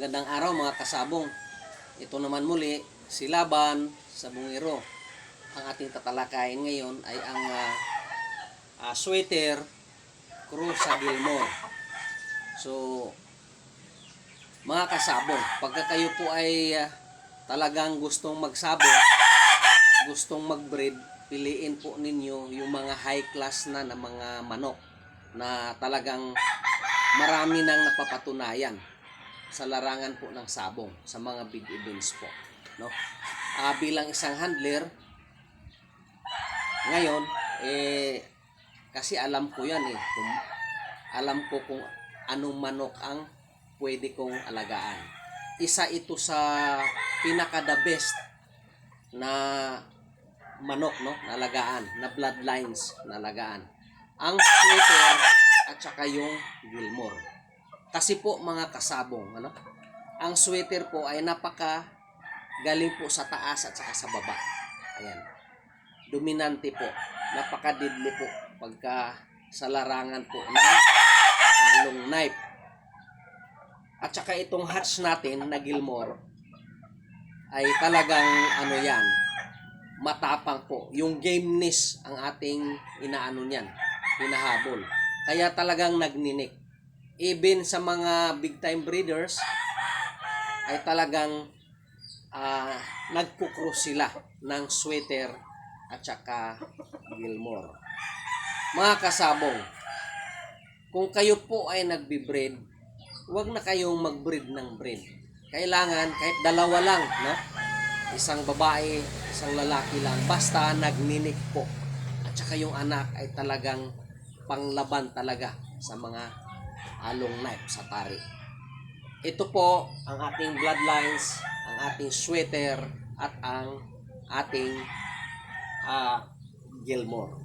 Magandang araw mga kasabong. Ito naman muli si Laban sa Bungiro. Ang ating tatalakayin ngayon ay ang sweater Cruz sa Gilmore. So mga kasabong, pagka kayo po ay talagang gustong magsabong at gustong mag-breed, piliin po ninyo yung mga high class na mga manok na talagang marami nang napapatunayan sa larangan po ng sabong sa mga big events po, no? Bilang isang handler ngayon, kasi alam ko yan alam ko kung anong manok ang pwede kong alagaan. Isa ito sa pinaka the best na manok, no, na alagaan, na bloodlines na alagaan, ang sweater at saka yung Gilmore. Kasi po mga kasabong, ang sweater po ay napaka galing po sa taas at saka sa baba. Ayan. Dominante po. Napaka deadly po pagka sa larangan po ng long knife. At saka itong hatch natin na Gilmore ay talagang yan, matapang po. Yung gameness ang ating hinahabol. Kaya talagang nagninik. Even sa mga big time breeders ay talagang nagkukross sila ng sweater at saka Gilmore. Mga kasabong, kung kayo po ay nagbi-breed, huwag na kayong mag-breed ng breed. Kailangan kahit dalawa lang, no? Isang babae, isang lalaki lang, basta nagninik po. At saka yung anak ay talagang panglaban talaga sa mga long knife sa tari. Ito po ang ating bloodlines, ang ating sweater at ang ating Gilmore.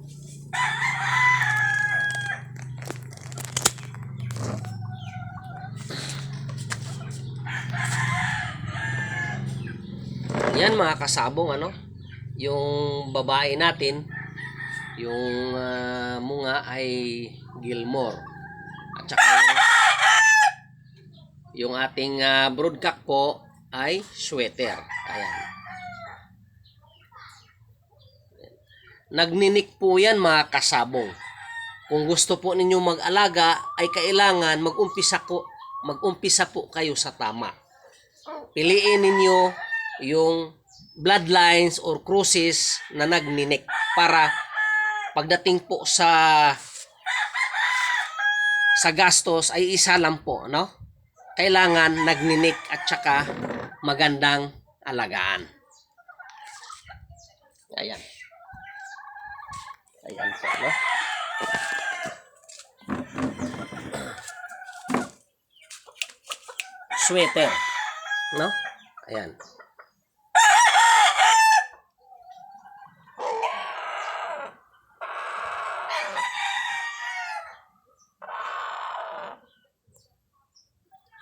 Yan mga kasabong, yung babae natin, yung munga ay Gilmore. At saka yung ating broodcock po ay sweater. Ayan. Nagninik po yan mga kasabong. Kung gusto po ninyo mag-alaga ay kailangan mag-umpisa po kayo sa tama. Piliin ninyo yung bloodlines or cruces na nagninik para pagdating po sa gastos ay isa lang po, no? Kailangan nagninik at saka magandang alagaan. Ayan. Ayan po, no? Sweater, no? Ayan.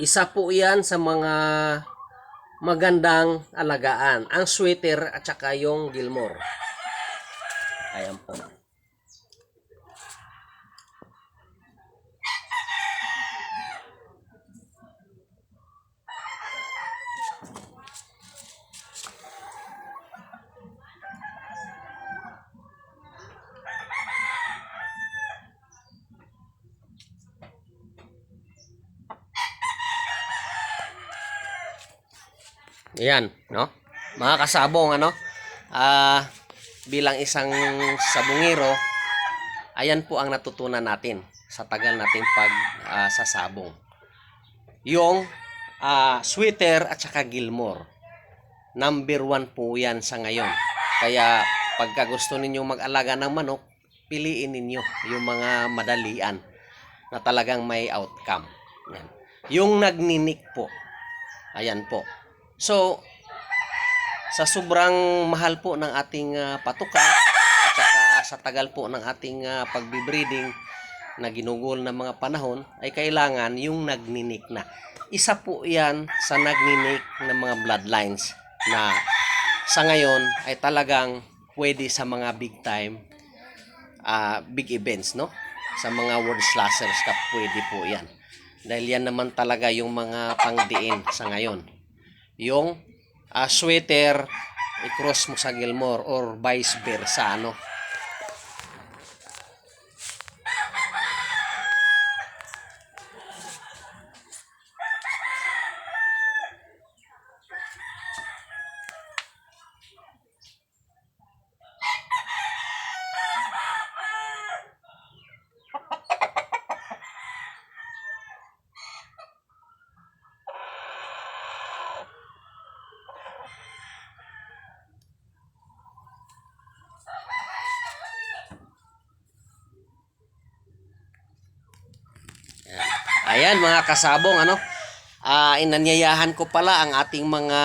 Isa po yan sa mga magandang alagaan. Ang sweater at saka yung Gilmore. Ayan po. Ayan, no? Mga kasabong, bilang isang sabungero, ayan po ang natutunan natin sa tagal nating sasabong. Yung sweater at saka Gilmore. Number 1 po yan sa ngayon. Kaya pagka gusto ninyong mag-alaga ng manok, piliin ninyo yung mga madalian na talagang may outcome. Ayan. Yung nagninik po. Ayan po. So, sa sobrang mahal po ng ating patuka at saka sa tagal po ng ating pagbibreeding na ginugol na mga panahon, ay kailangan yung nagninik na. Isa po yan sa nagninik ng mga bloodlines na sa ngayon ay talagang pwede sa mga big time, big events, no? Sa mga World Slashers Cup, pwede po yan. Dahil yan naman talaga yung mga pangdiin sa ngayon. Yung sweater, i-cross mo sa Gilmore or vice versa, ano. Ayan mga kasabong, ano. Inanyayahan ko pala ang ating mga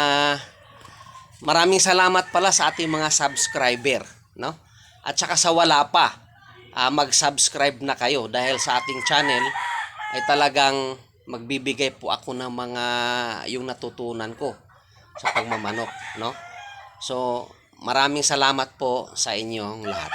maraming salamat pala sa ating mga subscriber, no? At saka sa wala pa, mag-subscribe na kayo dahil sa ating channel ay talagang magbibigay po ako ng mga yung natutunan ko sa pagmamanok, no? So, maraming salamat po sa inyong lahat.